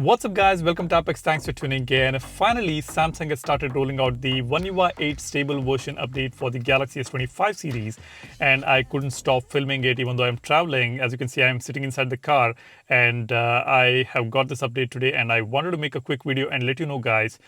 What's up guys, welcome to Apex, thanks for tuning in. Finally, Samsung has started rolling out the One UI 8 stable version update for the Galaxy S25 series, and I couldn't stop filming it even though I'm traveling. As you can see, I'm sitting inside the car and I have got this update today and I wanted to make a quick video and let you know guys.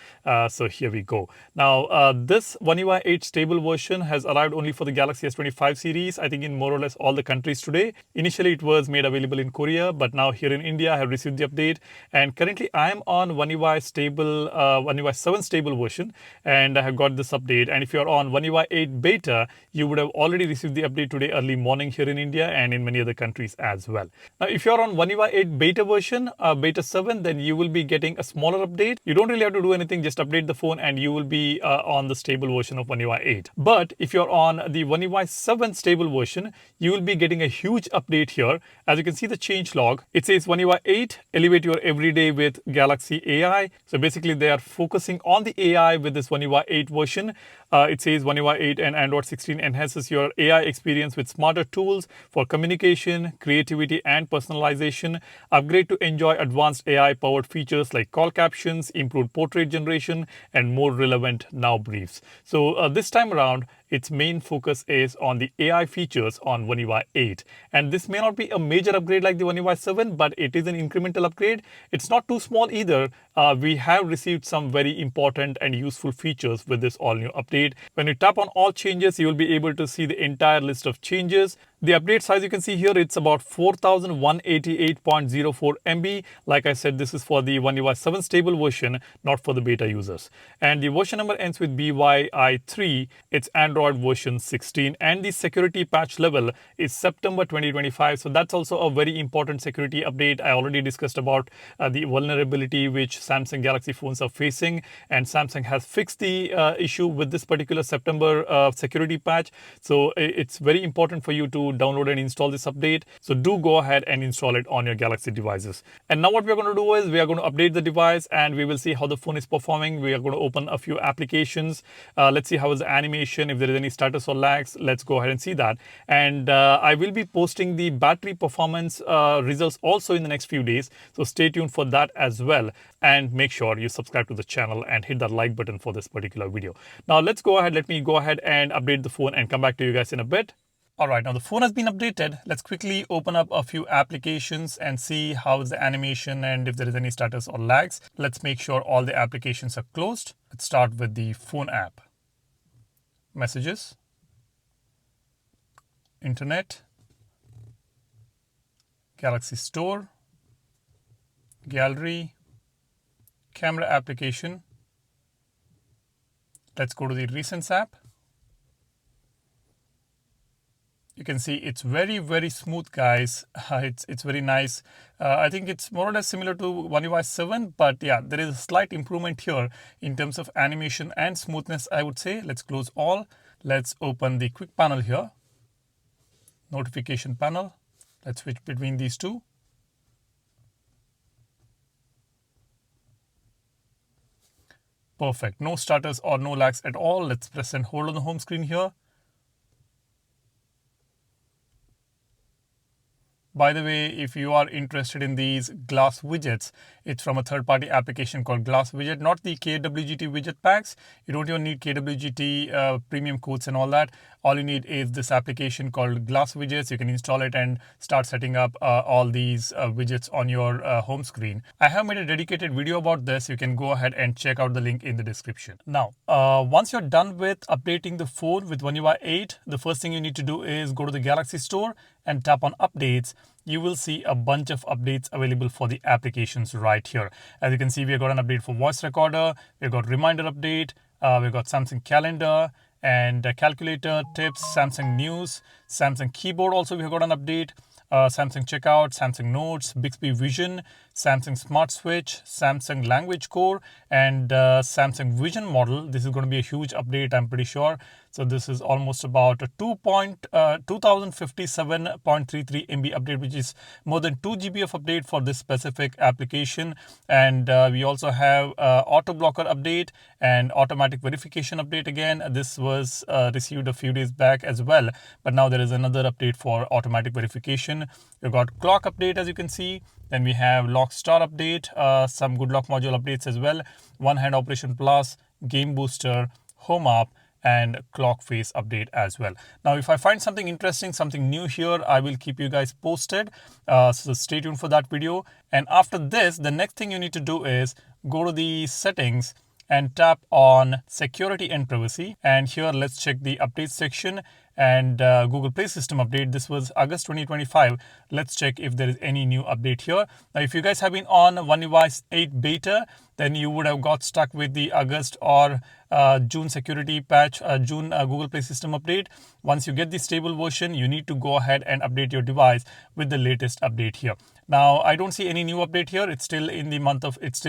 So here we go. Now, this One UI 8 stable version has arrived only for the Galaxy S25 series, I think in more or less all the countries today. Initially, it was made available in Korea, but now here in India, I have received the update. And currently, I am on One UI 7 stable version, and I have got this update. And if you're on One UI 8 beta, you would have already received the update today early morning here in India and in many other countries as well. Now, if you're on One UI 8 beta version, beta 7, then you will be getting a smaller update. You don't really have to do anything, just update the phone and you will be on the stable version of One UI 8. But if you're on the One UI 7 stable version, you will be getting a huge update here. As you can see the change log, it says One UI 8, elevate your everyday with Galaxy AI. So basically they are focusing on the AI with this One UI 8 version. It says One UI 8 and Android 16 enhances your AI experience with smarter tools for communication, creativity, and personalization. Upgrade to enjoy advanced AI-powered features like call captions, improved portrait generation, and more relevant now briefs. So this time around, its main focus is on the AI features on One UI 8. And this may not be a major upgrade like the One UI 7, but it is an incremental upgrade. It's not too small either. We have received some very important and useful features with this all new update. When you tap on all changes, you will be able to see the entire list of changes. The update size you can see here, it's about 4188.04 MB. Like I said, this is for the One UI 7 stable version, not for the beta users. And the version number ends with BYI3. It's Android version 16. And the security patch level is September 2025. So that's also a very important security update. I already discussed about the vulnerability which Samsung Galaxy phones are facing. And Samsung has fixed the issue with this particular September security patch. So it's very important for you to download and install this update. So do go ahead and install it on your Galaxy devices. And now what we're going to do is we are going to update the device and we will see how the phone is performing. We are going to open a few applications. Let's see how is the animation, if there is any status or lags. Let's go ahead and see that. And I will be posting the battery performance results also in the next few days. So stay tuned for that as well. And make sure you subscribe to the channel and hit that like button for this particular video. Now let's go ahead. Let me go ahead and update the phone and come back to you guys in a bit. Alright, now the phone has been updated. Let's quickly open up a few applications and see how is the animation and if there is any status or lags. Let's make sure all the applications are closed. Let's start with the phone app. Messages, Internet, Galaxy Store, Gallery, Camera application. Let's go to the Recents app. You can see it's very smooth, guys. It's very nice. I think it's more or less similar to One UI 7, but yeah, there is a slight improvement here in terms of animation and smoothness, I would say. Let's close all. Let's open the quick panel here. Notification panel. Let's switch between these two. Perfect. No stutters or no lags at all. Let's press and hold on the home screen here. By the way, if you are interested in these glass widgets, it's from a third-party application called Glass Widget, not the KWGT widget packs. You don't even need KWGT premium codes and all that. All you need is this application called Glass Widgets. You can install it and start setting up all these widgets on your home screen. I have made a dedicated video about this. You can go ahead and check out the link in the description. Now, once you're done with updating the phone with One UI 8, the first thing you need to do is go to the Galaxy Store and tap on updates. You will see a bunch of updates available for the applications right here. As you can see, we have got an update for voice recorder, we've got reminder update, we've got Samsung calendar and calculator, tips, Samsung news, Samsung keyboard also we have got an update, Samsung checkout, Samsung notes, Bixby Vision, Samsung Smart Switch, Samsung Language Core, and Samsung Vision model. This is going to be a huge update, I'm pretty sure. So this is almost about a 2057.33 MB update, which is more than 2 GB of update for this specific application. And we also have auto blocker update and automatic verification update. Again, this was received a few days back as well, but now there is another update for automatic verification. We've got clock update, as you can see. Then we have lock star update, some good lock module updates as well, one hand operation plus, game booster, home app, and clock face update as well. Now, if I find something interesting, something new here, I will keep you guys posted. So stay tuned for that video. And after this, the next thing you need to do is go to the settings and tap on security and privacy. And here, let's check the update section and Google Play System update. This was August 2025. Let's check if there is any new update here. Now, if you guys have been on One UI 8 beta, then you would have got stuck with the August or June security patch, June Google Play System update. Once you get the stable version, you need to go ahead and update your device with the latest update here. Now, I don't see any new update here. It's still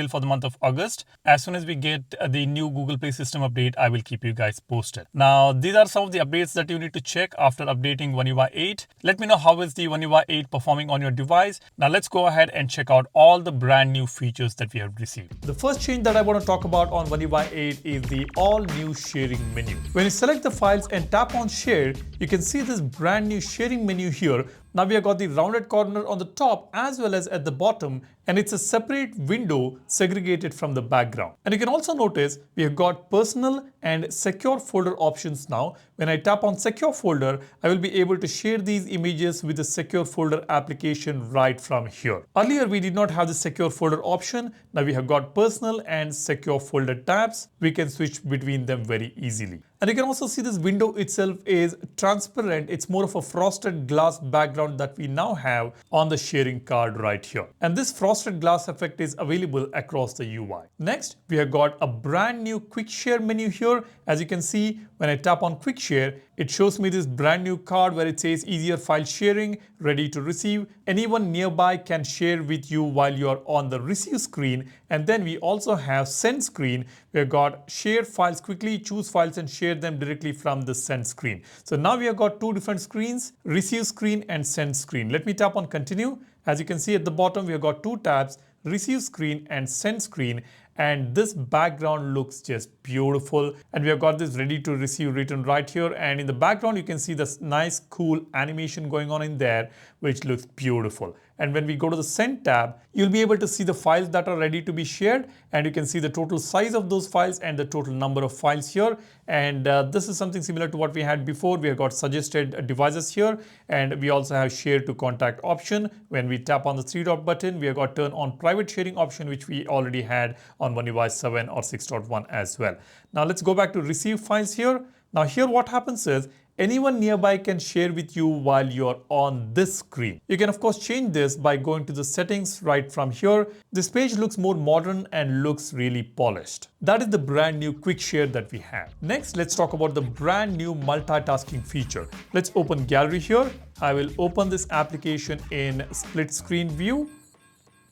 for the month of August. As soon as we get the new Google Play System update, I will keep you guys posted. Now, these are some of the updates that you need to check after updating One UI 8. Let me know how is the One UI 8 performing on your device. Now, let's go ahead and check out all the brand new features that we have received. The first change that I want to talk about on One UI 8 is the all new sharing menu. When you select the files and tap on share, you can see this brand new sharing menu here. Now we have got the rounded corner on the top as well as at the bottom, and it's a separate window segregated from the background. And you can also notice we have got personal and secure folder options now. When I tap on secure folder, I will be able to share these images with the secure folder application right from here. Earlier, we did not have the secure folder option. Now we have got personal and secure folder tabs. We can switch between them very easily. And you can also see this window itself is transparent. It's more of a frosted glass background that we now have on the sharing card right here. And this frosted glass effect is available across the UI. Next, we have got a brand new quick share menu here. As you can see, when I tap on quick share, it shows me this brand new card where it says easier file sharing, ready to receive. Anyone nearby can share with you while you're on the receive screen. And then we also have send screen. We've got share files quickly, choose files and share them directly from the send screen. So now we have got two different screens, receive screen and send screen. Let me tap on continue. As you can see at the bottom, we have got two tabs, receive screen and send screen. And this background looks just beautiful. And we have got this ready to receive written right here. And in the background, you can see this nice, cool animation going on in there, which looks beautiful. And when we go to the send tab, you'll be able to see the files that are ready to be shared. And you can see the total size of those files and the total number of files here. And this is something similar to what we had before. We have got suggested devices here. And we also have share to contact option. When we tap on the three dot button, we have got turn on private sharing option, which we already had on One UI 7 or 6.1 as well. Now let's go back to receive files here. Now here what happens is anyone nearby can share with you while you're on this screen. You can of course change this by going to the settings right from here. This page looks more modern and looks really polished. That is the brand new quick share that we have. Next, let's talk about the brand new multitasking feature. Let's open gallery here. I will open this application in split screen view.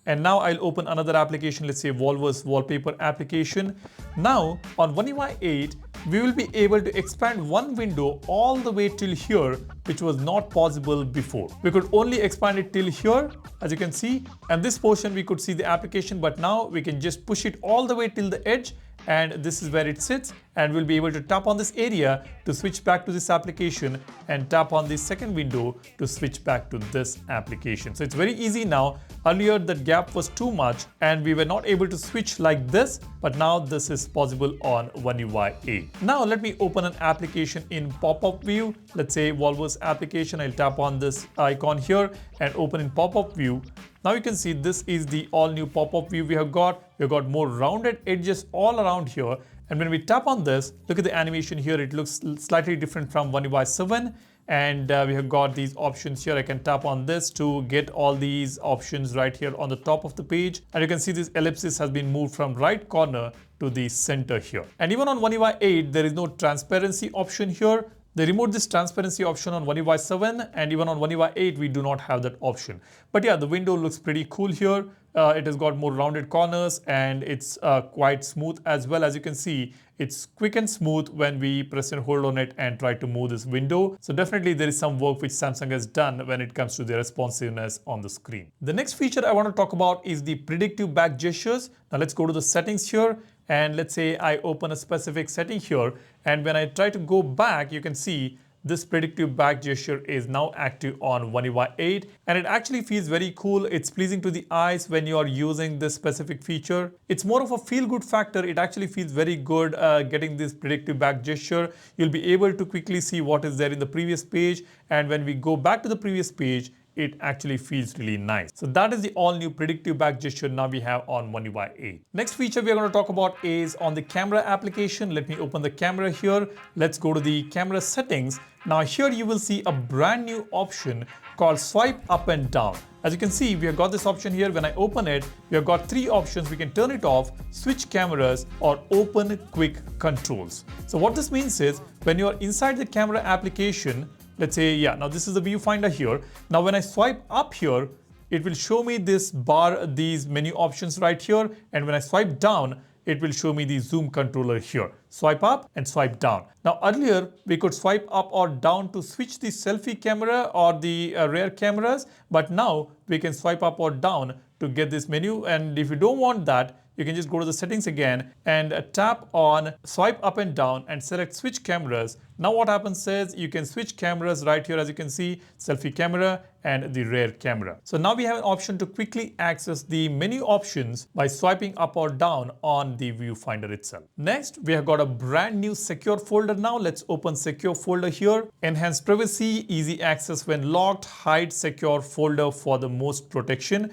And now I'll open another application, let's say Volvo's wallpaper application. Now on One UI 8, we will be able to expand one window all the way till here, which was not possible before. We could only expand it till here, as you can see, and this portion we could see the application, but now we can just push it all the way till the edge. And this is where it sits, and we'll be able to tap on this area to switch back to this application and tap on the second window to switch back to this application. So it's very easy now. Earlier that gap was too much and we were not able to switch like this, but now this is possible on One UI 8. Now let me open an application in pop-up view. Let's say Volvo's application. I'll tap on this icon here and open in pop-up view. Now you can see this is the all new pop-up view we have got. We've got more rounded edges all around here. And when we tap on this, look at the animation here. It looks slightly different from One UI 7. And we have got these options here. I can tap on this to get all these options right here on the top of the page. And you can see this ellipsis has been moved from right corner to the center here. And even on One UI 8, there is no transparency option here. They removed this transparency option on One UI 7, and even on One UI 8 we do not have that option. But yeah, the window looks pretty cool here. It has got more rounded corners and it's quite smooth as well. As you can see, it's quick and smooth when we press and hold on it and try to move this window. So definitely there is some work which Samsung has done when it comes to the responsiveness on the screen. The next feature I want to talk about is the predictive back gestures. Now let's go to the settings here. And let's say I open a specific setting here, and when I try to go back, you can see this predictive back gesture is now active on One UI 8, and it actually feels very cool. It's pleasing to the eyes when you are using this specific feature. It's more of a feel-good factor. It actually feels very good getting this predictive back gesture. You'll be able to quickly see what is there in the previous page, and when we go back to the previous page, it actually feels really nice. So that is the all new predictive back gesture now we have on One UI 8. Next feature we are going to talk about is on the camera application. Let me open the camera here. Let's go to the camera settings. Now here you will see a brand new option called swipe up and down. As you can see, we have got this option here. When I open it, we have got three options. We can turn it off, switch cameras, or open quick controls. So what this means is when you are inside the camera application, let's say, yeah, now this is the viewfinder here. Now when I swipe up here, it will show me this bar, these menu options right here. And when I swipe down, it will show me the zoom controller here. Swipe up and swipe down. Now earlier, we could swipe up or down to switch the selfie camera or the rear cameras. But now we can swipe up or down to get this menu. And if you don't want that, you can just go to the settings again and tap on swipe up and down and select switch cameras. Now what happens is you can switch cameras right here, as you can see, selfie camera and the rear camera. So now we have an option to quickly access the menu options by swiping up or down on the viewfinder itself. Next, we have got a brand new secure folder now. Let's open secure folder here. Enhanced privacy, easy access when locked, hide secure folder for the most protection.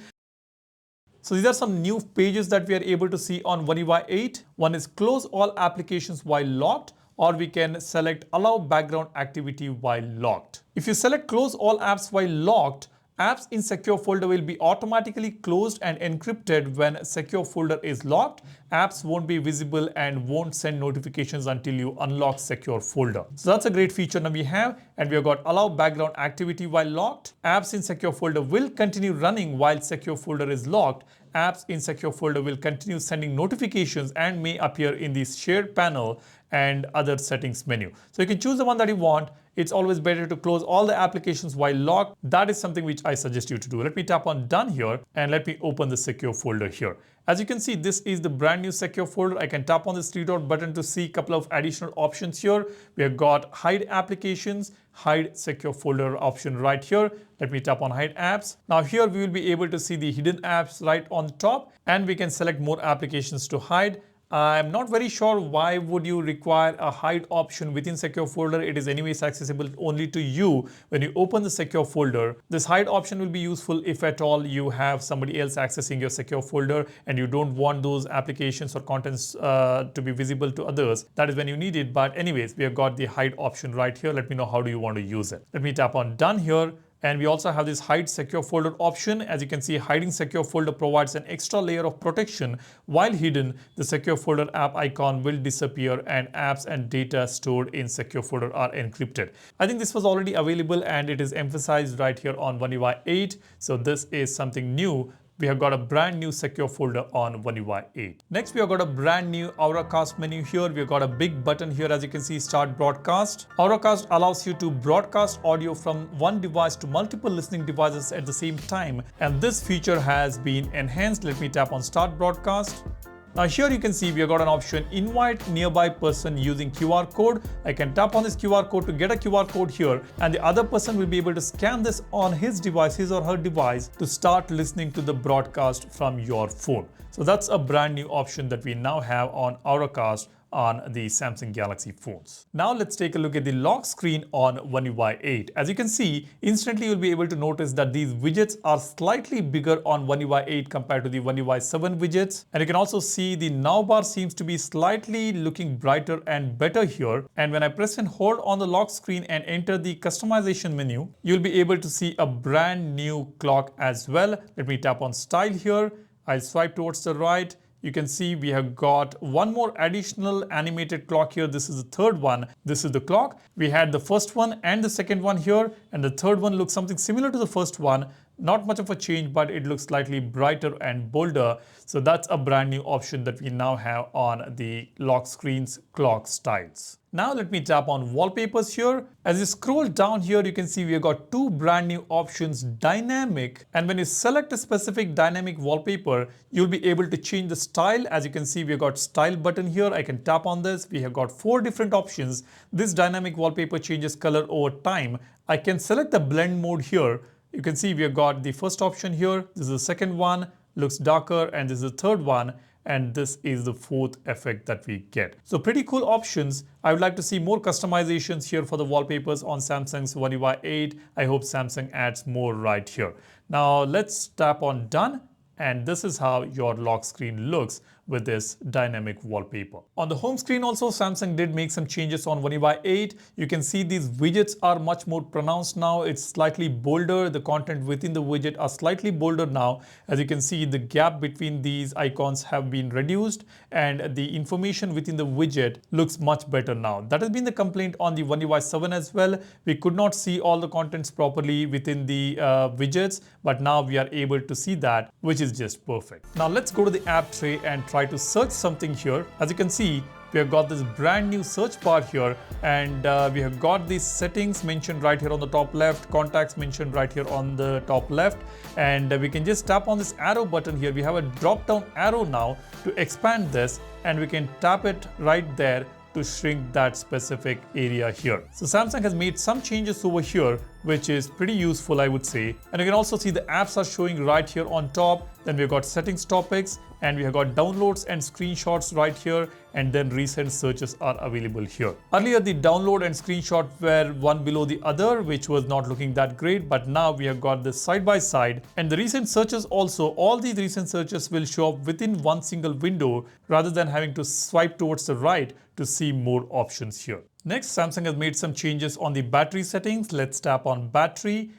So these are some new pages that we are able to see on One UI 8. One is close all applications while locked, or we can select allow background activity while locked. If you select close all apps while locked, apps in secure folder will be automatically closed and encrypted when secure folder is locked. Apps won't be visible and won't send notifications until you unlock secure folder. So that's a great feature now we have, and we have got allow background activity while locked. Apps in secure folder will continue running while secure folder is locked. Apps in secure folder will continue sending notifications and may appear in the shared panel and other settings menu. So you can choose the one that you want. It's always better to close all the applications while locked. That is something which I suggest you to do. Let me tap on done here and let me open the secure folder here. As you can see, this is the brand new secure folder. I can tap on this three dot button to see a couple of additional options here. We have got hide applications, hide secure folder option right here. Let me tap on hide apps. Now here we will be able to see the hidden apps right on the top, and we can select more applications to hide. I'm not very sure why would you require a hide option within secure folder. It is anyways accessible only to you when you open the secure folder. This hide option will be useful if at all you have somebody else accessing your secure folder and you don't want those applications or contents to be visible to others. That is when you need it. But anyways, we have got the hide option right here. Let me know how do you want to use it. Let me tap on done here. And we also have this hide secure folder option. As you can see, hiding secure folder provides an extra layer of protection. While hidden, the secure folder app icon will disappear and apps and data stored in secure folder are encrypted. I think this was already available and it is emphasized right here on One UI 8. So this is something new. We have got a brand new secure folder on One UI 8. Next, we have got a brand new Auracast menu here. We have got a big button here, as you can see, start broadcast. Auracast allows you to broadcast audio from one device to multiple listening devices at the same time. And this feature has been enhanced. Let me tap on start broadcast. Now here you can see we have got an option invite nearby person using QR code. I can tap on this QR code to get a QR code here, and the other person will be able to scan this on his device, his or her device, to start listening to the broadcast from your phone. So that's a brand new option that we now have on Auracast on the Samsung Galaxy phones. Now let's take a look at the lock screen on One UI 8. As you can see, instantly you'll be able to notice that these widgets are slightly bigger on One UI 8 compared to the One UI 7 widgets. And you can also see the now bar seems to be slightly looking brighter and better here. And when I press and hold on the lock screen and enter the customization menu, you'll be able to see a brand new clock as well. Let me tap on style here. I'll swipe towards the right. you can see we have got one more additional animated clock here. This is the third one. This is the clock. We had the first one and the second one here, and the third one looks something similar to the first one. Not much of a change, but it looks slightly brighter and bolder. So that's a brand new option that we now have on the lock screen's clock styles. Now let me tap on wallpapers here. As you scroll down here, you can see we've got two brand new options, dynamic. And when you select a specific dynamic wallpaper, you'll be able to change the style. As you can see, we've got style button here. I can tap on this. We have got 4 different options. This dynamic wallpaper changes color over time. I can select the blend mode here. You can see we have got the first option here. This is the second one, looks darker, and this is the third one. And this is the fourth effect that we get. So pretty cool options. I would like to see more customizations here for the wallpapers on Samsung's One UI 8. I hope Samsung adds more right here. Now let's tap on done. And this is how your lock screen looks with this dynamic wallpaper. On the home screen also, Samsung did make some changes on One UI 8. You can see these widgets are much more pronounced now. It's slightly bolder. The content within the widget are slightly bolder now. As you can see, the gap between these icons have been reduced and the information within the widget looks much better now. That has been the complaint on the One UI 7 as well. We could not see all the contents properly within the widgets, but now we are able to see that, which is just perfect. Now let's go to the app tray and try to search something here. As you can see, we have got this brand new search bar here, and we have got these settings mentioned right here on the top left, contacts mentioned right here on the top left, and we can just tap on this arrow button here. We have a drop down arrow now to expand this, and we can tap it right there to shrink that specific area here. So Samsung has made some changes over here, which is pretty useful, I would say. And you can also see the apps are showing right here on top. Then we've got settings topics, and we have got downloads and screenshots right here, and then recent searches are available here. Earlier, the download and screenshot were one below the other, which was not looking that great, but now we have got this side by side. And the recent searches also, all these recent searches will show up within one single window rather than having to swipe towards the right to see more options here. Next, Samsung has made some changes on the battery settings. Let's tap on battery,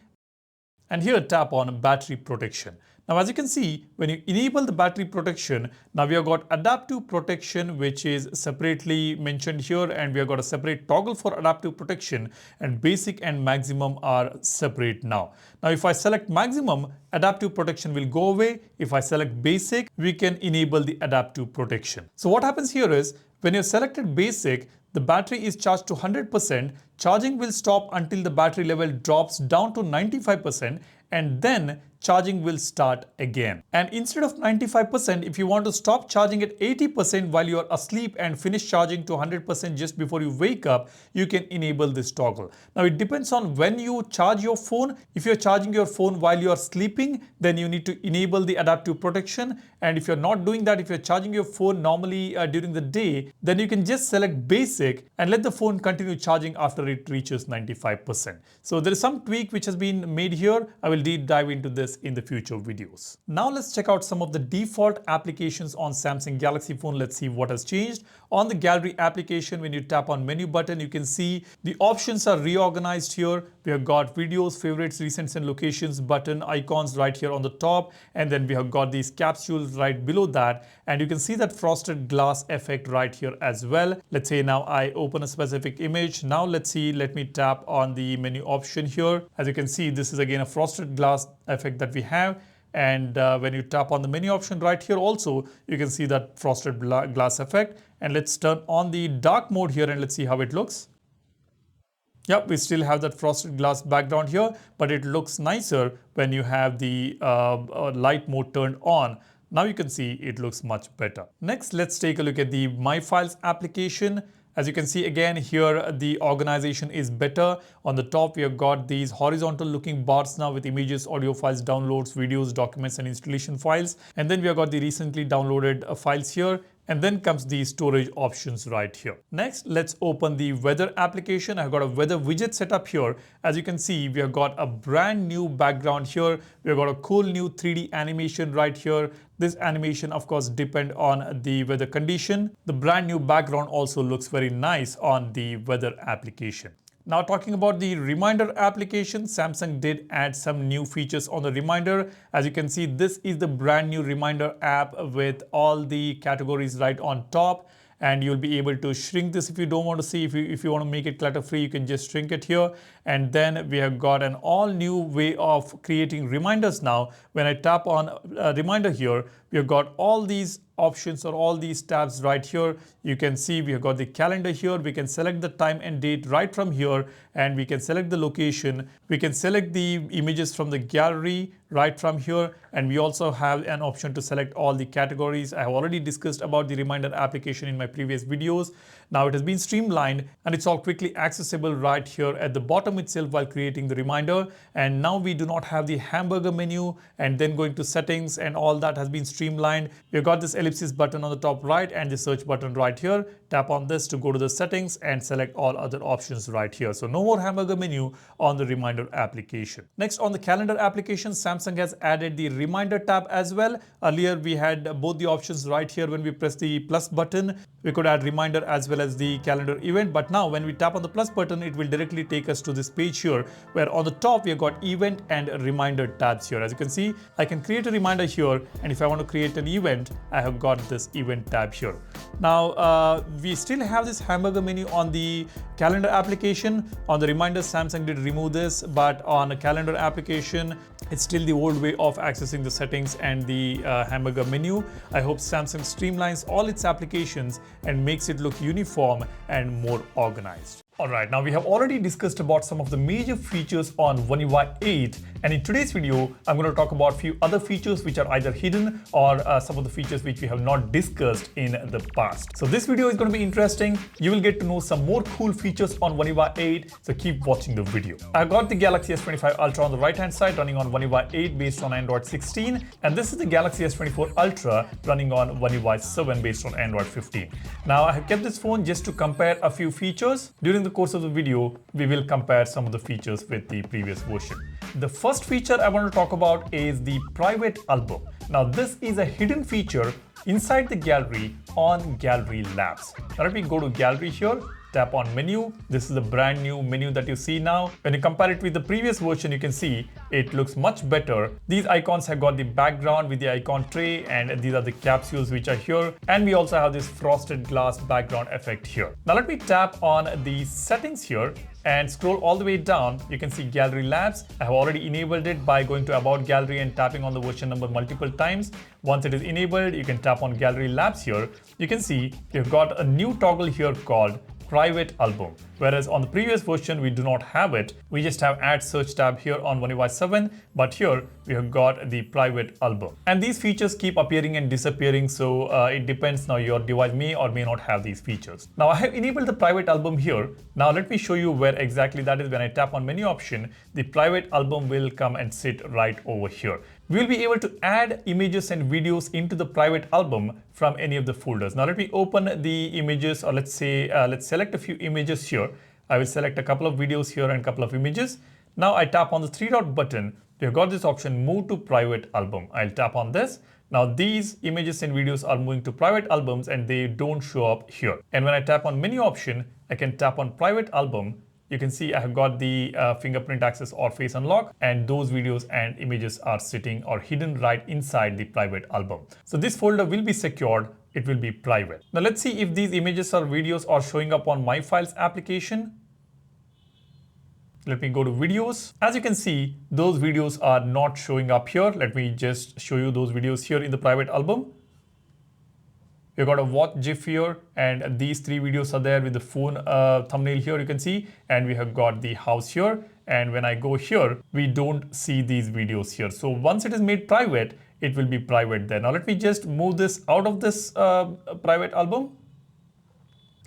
and here tap on battery protection. Now, as you can see, when you enable the battery protection, now we have got adaptive protection, which is separately mentioned here, and we have got a separate toggle for adaptive protection, and basic and maximum are separate now. Now, if I select maximum, adaptive protection will go away. If I select basic, we can enable the adaptive protection. So what happens here is, when you're selected basic, the battery is charged to 100%, charging will stop until the battery level drops down to 95%, and then charging will start again. And instead of 95%, if you want to stop charging at 80% while you are asleep and finish charging to 100% just before you wake up, you can enable this toggle. Now it depends on when you charge your phone. If you're charging your phone while you are sleeping, then you need to enable the adaptive protection. And if you're not doing that, if you're charging your phone normally during the day, then you can just select basic and let the phone continue charging after it reaches 95%. So there is some tweak which has been made here. I will deep dive into this in the future videos. Now let's check out some of the default applications on Samsung Galaxy phone. Let's see what has changed. On the gallery application, when you tap on menu button, you can see the options are reorganized here. We have got videos, favorites, recents and locations button icons right here on the top, and then we have got these capsules right below that, and you can see that frosted glass effect right here as well. Let's say now I open a specific image. Now let's see, let me tap on the menu option here. As you can see, this is again a frosted glass effect that we have. And when you tap on the menu option right here also, you can see that frosted glass effect. And let's turn on the dark mode here and let's see how it looks. Yep, we still have that frosted glass background here, but it looks nicer when you have the light mode turned on. Now you can see it looks much better. Next, let's take a look at the My Files application. As you can see again here, the organization is better. On the top, we have got these horizontal looking bars now with images, audio files, downloads, videos, documents and installation files. And then we have got the recently downloaded files here. And then comes the storage options right here. Next, let's open the weather application. I've got a weather widget set up here. As you can see, we have got a brand new background here. We've got a cool new 3D animation right here. This animation, of course, depends on the weather condition. The brand new background also looks very nice on the weather application. Now talking about the reminder application, Samsung did add some new features on the reminder. As you can see, this is the brand new reminder app with all the categories right on top. And you'll be able to shrink this if you don't want to see. If you want to make it clutter free, you can just shrink it here. And then we have got an all new way of creating reminders now. When I tap on a reminder here, we have got all these options or all these tabs right here. You can see we have got the calendar here. We can select the time and date right from here, and we can select the location. We can select the images from the gallery right from here, and we also have an option to select all the categories. I have already discussed about the reminder application in my previous videos. Now it has been streamlined and it's all quickly accessible right here at the bottom itself while creating the reminder. And now we do not have the hamburger menu and then going to settings, and all that has been streamlined. We've got this ellipsis button on the top right and the search button right here. Tap on this to go to the settings and select all other options right here. So no more hamburger menu on the reminder application. Next, on the calendar application, Samsung has added the reminder tab as well. Earlier we had both the options right here. When we press the plus button, we could add reminder as well as the calendar event. But now when we tap on the plus button, it will directly take us to this page here, where on the top we have got event and reminder tabs here. As you can see, I can create a reminder here, and if I want to create an event, I have got this event tab here. Now we still have this hamburger menu on the calendar application. On the reminder, Samsung did remove this, but on a calendar application, it's still the old way of accessing the settings and the hamburger menu. I hope Samsung streamlines all its applications and makes it look uniform and more organized. Alright, now we have already discussed about some of the major features on One UI 8, and in today's video, I'm going to talk about a few other features which are either hidden or some of the features which we have not discussed in the past. So this video is going to be interesting. You will get to know some more cool features on One UI 8, so keep watching the video. I've got the Galaxy S25 Ultra on the right hand side running on One UI 8 based on Android 16, and this is the Galaxy S24 Ultra running on One UI 7 based on Android 15. Now I have kept this phone just to compare a few features. During the course of the video, we will compare some of the features with the previous version. The first feature I want to talk about is the private album. Now this is a hidden feature inside the gallery on Gallery Labs. Now let me go to gallery here. Tap on menu. This is the brand new menu that you see now. When you compare it with the previous version, you can see it looks much better. These icons have got the background with the icon tray, and these are the capsules which are here. And we also have this frosted glass background effect here. Now let me tap on the settings here and scroll all the way down. You can see Gallery Labs. I have already enabled it by going to About Gallery and tapping on the version number multiple times. Once it is enabled, you can tap on Gallery Labs here. You can see you've got a new toggle here called Private Album, whereas on the previous version we do not have it. We just have Add Search tab here on One UI 7, but here we have got the Private Album. And these features keep appearing and disappearing, so it depends. Now your device may or may not have these features. Now I have enabled the Private Album here. Now let me show you where exactly that is. When I tap on menu option, the Private Album will come and sit right over here. We'll be able to add images and videos into the private album from any of the folders. Now let me open the images, or let's say, let's select a few images here. I will select a couple of videos here and a couple of images. Now I tap on the three dot button. We've got this option, move to private album. I'll tap on this. Now these images and videos are moving to private albums and they don't show up here. And when I tap on menu option, I can tap on private album. You can see I have got the fingerprint access or face unlock, and those videos and images are sitting or hidden right inside the private album. So this folder will be secured. It will be private. Now let's see if these images or videos are showing up on My Files application. Let me go to videos. As you can see, those videos are not showing up here. Let me just show you those videos here in the private album. We've got a watch GIF here, and these three videos are there with the phone thumbnail here, you can see, and we have got the house here. And when I go here, we don't see these videos here. So once it is made private, it will be private there. Now let me just move this out of this private album.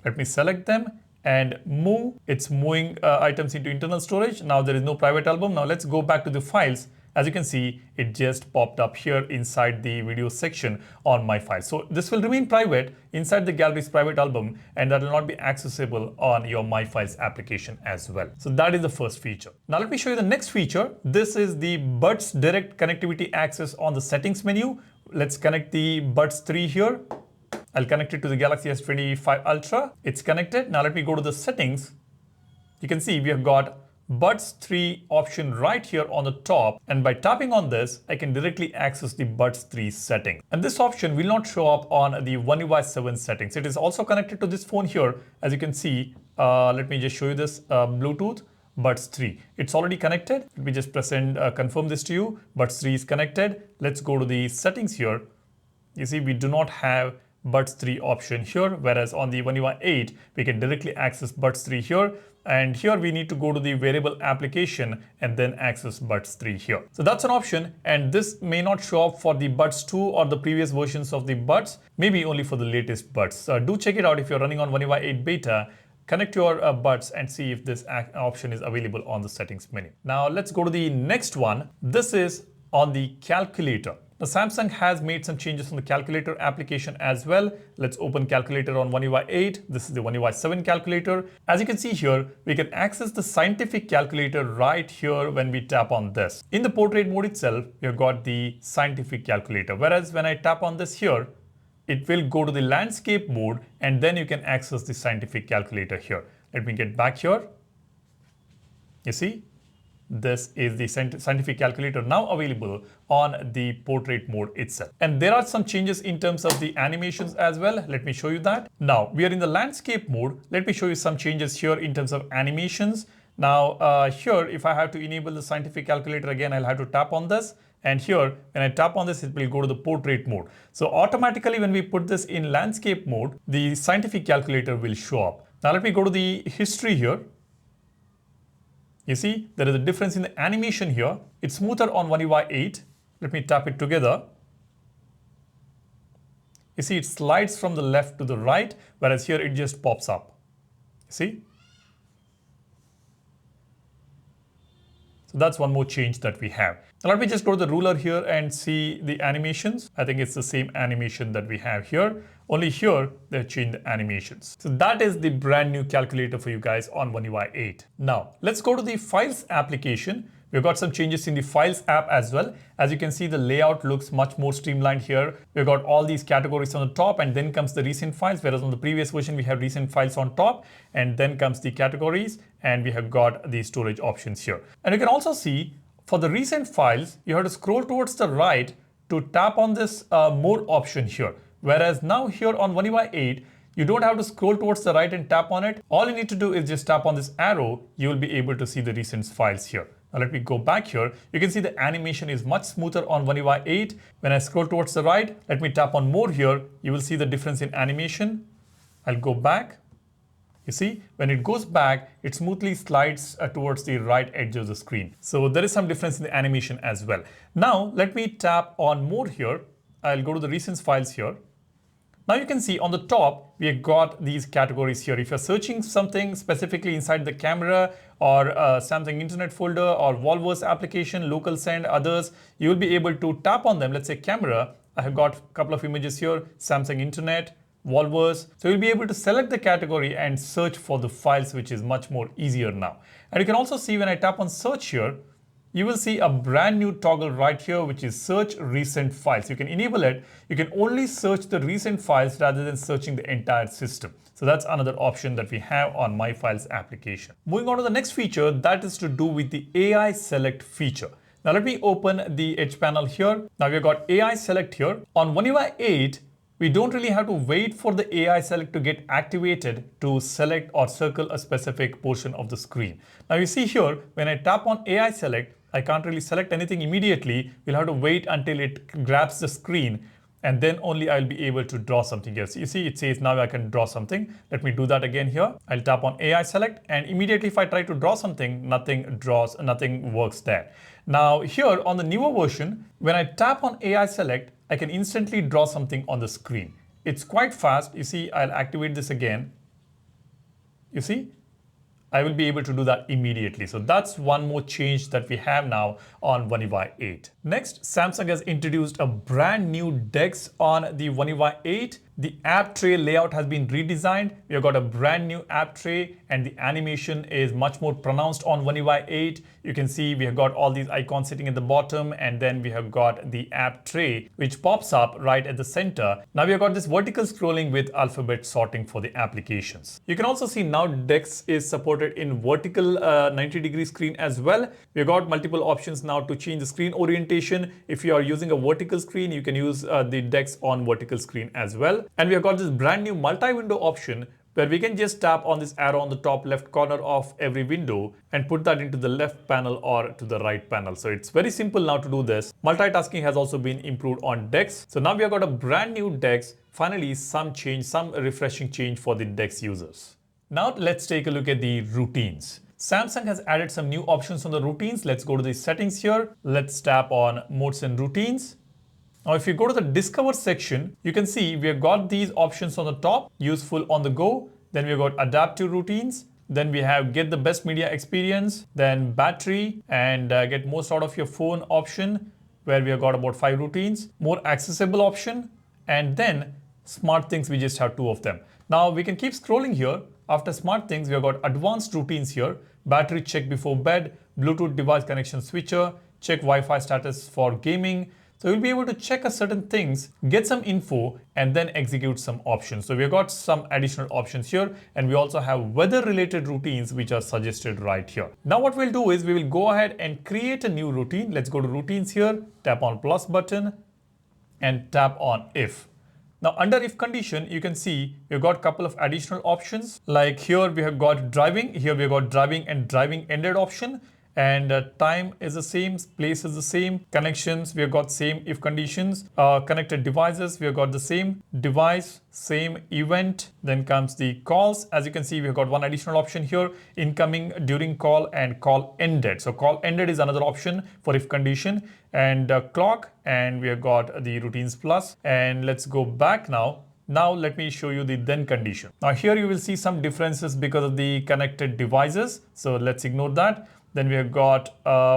Let me select them and move. It's moving items into internal storage. Now there is no private album. Now let's go back to the files. As you can see, it just popped up here inside the video section on My Files. So this will remain private inside the gallery's private album, and that will not be accessible on your My Files application as well. So that is the first feature. Now let me show you the next feature. This is the Buds Direct Connectivity Access on the settings menu. Let's connect the Buds 3 here. I'll connect it to the Galaxy S25 Ultra. It's connected. Now let me go to the settings. you can see we have got Buds 3 option right here on the top, and by tapping on this, I can directly access the Buds 3 setting. And this option will not show up on the One UI 7 settings. It is also connected to this phone here. As you can see, let me just show you this Bluetooth. Buds 3. It's already connected. Let me just press and confirm this to you. Buds 3 is connected. Let's go to the settings here. You see, we do not have Buds 3 option here, whereas on the One UI 8, we can directly access Buds 3 here. And here we need to go to the variable application and then access Buds 3 here. So that's an option, and this may not show up for the Buds 2 or the previous versions of the Buds, maybe only for the latest Buds. Do check it out if you're running on One UI 8 beta. Connect your Buds and see if this option is available on the settings menu. Now let's go to the next one. This is on the calculator. Now Samsung has made some changes on the calculator application as well. Let's open calculator on One UI 8. This is the One UI 7 calculator. As you can see here, we can access the scientific calculator right here when we tap on this. In the portrait mode itself, we've got the scientific calculator. Whereas when I tap on this here, it will go to the landscape mode, and then you can access the scientific calculator here. Let me get back here. You see, this is the scientific calculator now available on the portrait mode itself. And there are some changes in terms of the animations as well. Let me show you that. Now we are in the landscape mode. Let me show you some changes here in terms of animations. Now here, if I have to enable the scientific calculator again, I'll have to tap on this. And here, when I tap on this, it will go to the portrait mode. So automatically, when we put this in landscape mode, the scientific calculator will show up. Now let me go to the history here. You see, there is a difference in the animation here. It's smoother on One UI 8. Let me tap it together. You see, it slides from the left to the right, whereas here it just pops up. See? So that's one more change that we have. Now let me just go to the ruler here and see the animations. I think it's the same animation that we have here. Only here, they've changed the animations. So that is the brand new calculator for you guys on One UI 8. Now, let's go to the Files application. We've got some changes in the Files app as well. As you can see, the layout looks much more streamlined here. We've got all these categories on the top, and then comes the recent files, whereas on the previous version, we have recent files on top, and then comes the categories, and we have got the storage options here. And you can also see for the recent files, you have to scroll towards the right to tap on this More option here. Whereas now here on One UI 8, you don't have to scroll towards the right and tap on it. All you need to do is just tap on this arrow. You will be able to see the recent files here. Now let me go back here. You can see the animation is much smoother on One UI 8. When I scroll towards the right, let me tap on More here. You will see the difference in animation. I'll go back. You see, when it goes back, it smoothly slides towards the right edge of the screen. So there is some difference in the animation as well. Now let me tap on More here. I'll go to the recent files here. Now you can see on the top, we have got these categories here. If you're searching something specifically inside the camera or Samsung Internet folder or Volvo's application, local send, others, you will be able to tap on them. Let's say camera, I have got a couple of images here, Samsung Internet, Volvo's. So you'll be able to select the category and search for the files, which is much more easier now. And you can also see when I tap on search here, you will see a brand new toggle right here, which is search recent files. You can enable it. You can only search the recent files rather than searching the entire system. So that's another option that we have on My Files application. Moving on to the next feature, that is to do with the AI Select feature. Now let me open the Edge panel here. Now we've got AI Select here. On One UI 8, we don't really have to wait for the AI Select to get activated to select or circle a specific portion of the screen. Now you see here, when I tap on AI Select, I can't really select anything immediately. We'll have to wait until it grabs the screen, and then only I'll be able to draw something else. You see, it says now I can draw something. Let me do that again here. I'll tap on AI Select, and immediately if I try to draw something, nothing works there. Now here on the newer version, when I tap on AI Select, I can instantly draw something on the screen. It's quite fast. You see, I'll activate this again. You see? I will be able to do that immediately. So that's one more change that we have now on One UI 8. Next, Samsung has introduced a brand new DeX on the One UI 8. The app tray layout has been redesigned. We have got a brand new app tray and the animation is much more pronounced on One UI 8. You can see we have got all these icons sitting at the bottom and then we have got the app tray which pops up right at the center. Now we have got this vertical scrolling with alphabet sorting for the applications. You can also see now DeX is supported in vertical 90-degree screen as well. We've got multiple options now to change the screen orientation. If you are using a vertical screen, you can use the DeX on vertical screen as well. And we have got this brand new multi-window option where we can just tap on this arrow on the top left corner of every window and put that into the left panel or to the right panel. So it's very simple now to do this. Multitasking has also been improved on DeX. So now we have got a brand new DeX. Finally, some change, some refreshing change for the DeX users. Now let's take a look at the routines. Samsung has added some new options on the routines. Let's go to the settings here. Let's tap on modes and routines. Now, if you go to the Discover section, you can see we have got these options on the top, useful on the go. Then we've got adaptive routines. Then we have get the best media experience, then battery and get most out of your phone option, where we have got about 5 routines, more accessible option, and then smart things. We just have 2 of them. Now we can keep scrolling here. After smart things, we have got advanced routines here, battery check before bed, Bluetooth device connection switcher, check Wi-Fi status for gaming. So you'll be able to check a certain things, get some info, and then execute some options. So we've got some additional options here, and we also have weather-related routines which are suggested right here. Now what we'll do is we will go ahead and create a new routine. Let's go to routines here, tap on plus button, and tap on if. Now under if condition, you can see we've got a couple of additional options. Like here we have got driving, here we have got driving and driving ended option. And time is the same, place is the same, connections we have got same if conditions, connected devices we have got the same device, same event. Then comes the calls. As you can see, we have got one additional option here, incoming, during call, and call ended. So call ended is another option for if condition, and clock, and we have got the routines plus. And let's go back now. Now let me show you the then condition. Now here you will see some differences because of the connected devices. So let's ignore that. Then we have got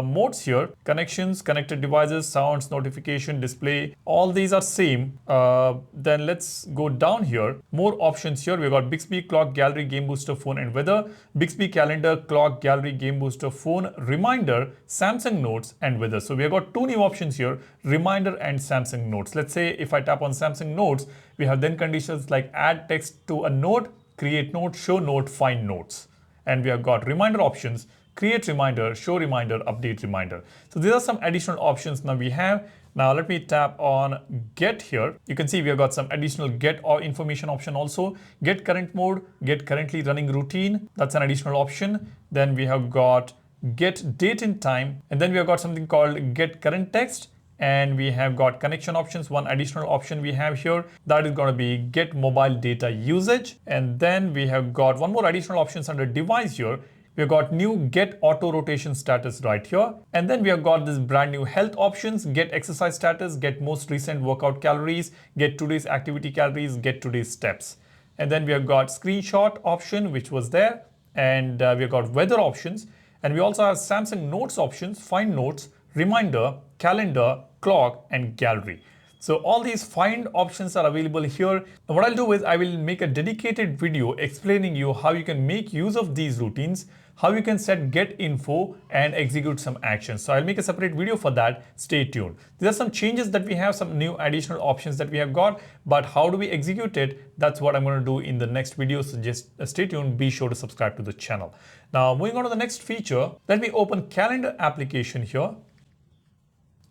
modes here, connections, connected devices, sounds, notification, display, all these are same. Then let's go down here, more options here. We've got Bixby, clock, gallery, game booster, phone and weather, Bixby, calendar, clock, gallery, game booster, phone, reminder, Samsung notes and weather. So we have got 2 new options here, reminder and Samsung notes. Let's say if I tap on Samsung notes, we have then conditions like add text to a note, create note, show note, find notes. And we have got reminder options, create reminder, show reminder, update reminder. So these are some additional options now we have. Now let me tap on get here. You can see we have got some additional get or information option also. Get current mode, get currently running routine. That's an additional option. Then we have got get date and time. And then we have got something called get current text. And we have got connection options. One additional option we have here, that is going to be get mobile data usage. And then we have got one more additional options under device here. We've got new get auto rotation status right here. And then we have got this brand new health options, get exercise status, get most recent workout calories, get today's activity calories, get today's steps. And then we have got screenshot option, which was there. And we've got weather options. And we also have Samsung notes options, find notes, reminder, calendar, clock, and gallery. So all these find options are available here. Now what I'll do is I will make a dedicated video explaining you how you can make use of these routines, how you can set get info and execute some actions. So I'll make a separate video for that. Stay tuned. There are some changes that we have, some new additional options that we have got, but how do we execute it? That's what I'm going to do in the next video. So just stay tuned. Be sure to subscribe to the channel. Now moving on to the next feature, let me open calendar application here.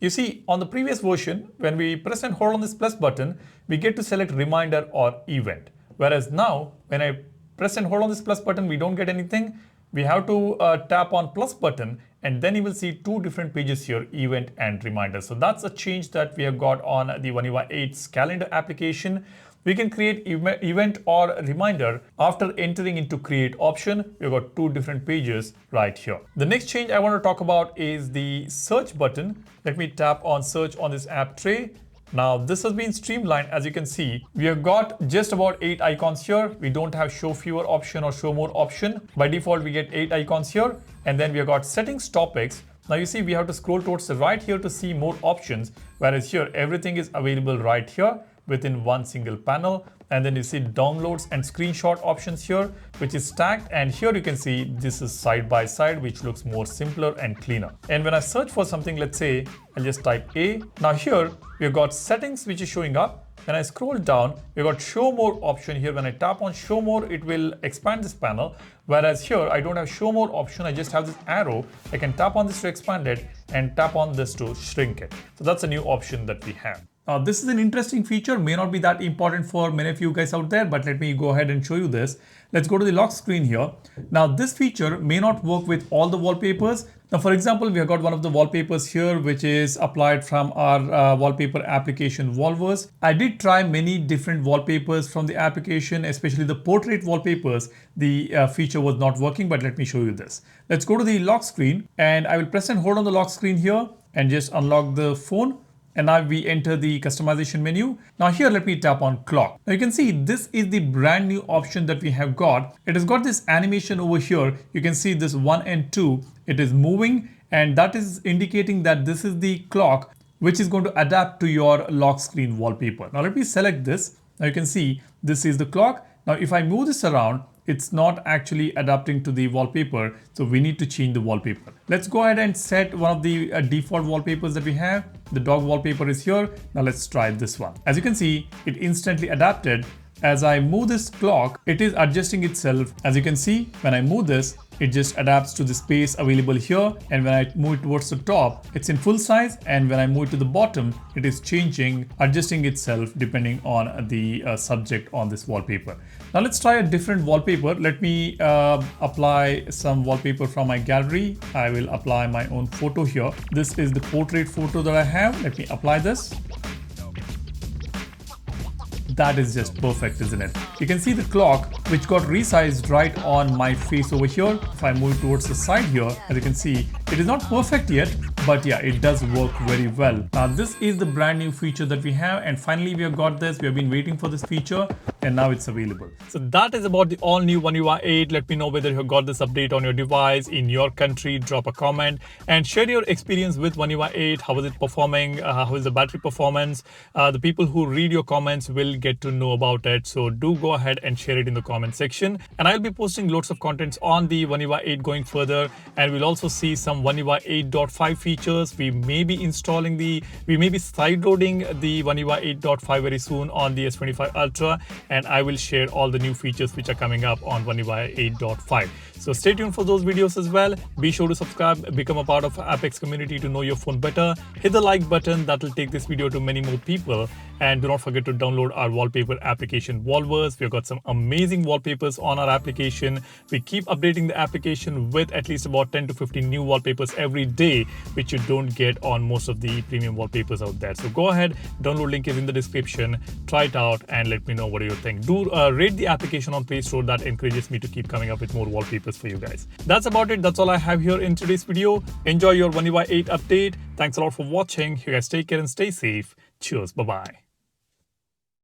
You see, on the previous version, when we press and hold on this plus button, we get to select reminder or event. Whereas now, when I press and hold on this plus button, we don't get anything. We have to tap on plus button and then you will see 2 different pages here, event and reminder. So that's a change that we have got on the One UI 8's calendar application. We can create event or reminder after entering into create option. We've got 2 different pages right here. The next change I want to talk about is the search button. Let me tap on search on this app tray. Now this has been streamlined. As you can see, we have got just about 8 icons here. We don't have show fewer option or show more option. By default, we get 8 icons here. And then we have got settings topics. Now you see we have to scroll towards the right here to see more options. Whereas here, everything is available right here. within one single panel. And then you see downloads and screenshot options here, which is stacked. And here you can see this is side by side, which looks more simpler and cleaner. And when I search for something, let's say I'll just type A. Now here we've got settings, which is showing up. When I scroll down, we've got show more option here. When I tap on show more, it will expand this panel. Whereas here, I don't have show more option. I just have this arrow. I can tap on this to expand it and tap on this to shrink it. So that's a new option that we have. Now, this is an interesting feature, may not be that important for many of you guys out there, but let me go ahead and show you this. Let's go to the lock screen here. Now, this feature may not work with all the wallpapers. Now, for example, we have got one of the wallpapers here, which is applied from our wallpaper application Wallverse. I did try many different wallpapers from the application, especially the portrait wallpapers. The feature was not working, but let me show you this. Let's go to the lock screen and I will press and hold on the lock screen here and just unlock the phone. And now we enter the customization menu. Now here, let me tap on clock. Now you can see this is the brand new option that we have got. It has got this animation over here. You can see this 1 and 2. It is moving and that is indicating that this is the clock which is going to adapt to your lock screen wallpaper. Now let me select this. Now you can see this is the clock. Now if I move this around, it's not actually adapting to the wallpaper. So we need to change the wallpaper. Let's go ahead and set one of the default wallpapers that we have. The dog wallpaper is here. Now let's try this one. As you can see, it instantly adapted. As I move this clock, it is adjusting itself. As you can see, when I move this, it just adapts to the space available here. And when I move it towards the top, it's in full size. And when I move it to the bottom, it is changing, adjusting itself depending on the subject on this wallpaper. Now let's try a different wallpaper. Let me apply some wallpaper from my gallery. I will apply my own photo here. This is the portrait photo that I have. Let me apply this. That is just perfect, isn't it? You can see the clock which got resized right on my face over here. If I move towards the side here, as you can see, it is not perfect yet, but yeah, it does work very well. Now this is the brand new feature that we have, and finally we have got this. We have been waiting for this feature and now it's available. So that is about the all new One UI 8. Let me know whether you have got this update on your device in your country. Drop a comment and share your experience with One UI 8. How is it performing? How is the battery performance? The people who read your comments will get to know about it. So do go ahead and share it in the comment section. And I'll be posting loads of contents on the One UI 8 going further. And we'll also see some One UI 8.5 features. We may be side loading the One UI 8.5 very soon on the S25 Ultra. And I will share all the new features which are coming up on One UI 8.5. So stay tuned for those videos as well. Be sure to subscribe, become a part of Apex community to know your phone better. Hit the like button, that will take this video to many more people. And do not forget to download our wallpaper application Wallverse. We've got some amazing wallpapers on our application. We keep updating the application with at least about 10 to 15 new wallpapers every day, which you don't get on most of the premium wallpapers out there. So go ahead, download link is in the description, try it out and let me know what you think. Do rate the application on Play Store. That encourages me to keep coming up with more wallpapers for you guys. That's about it. That's all I have here in today's video. Enjoy your One UI 8 update. Thanks a lot for watching. You guys take care and stay safe. Cheers. Bye-bye.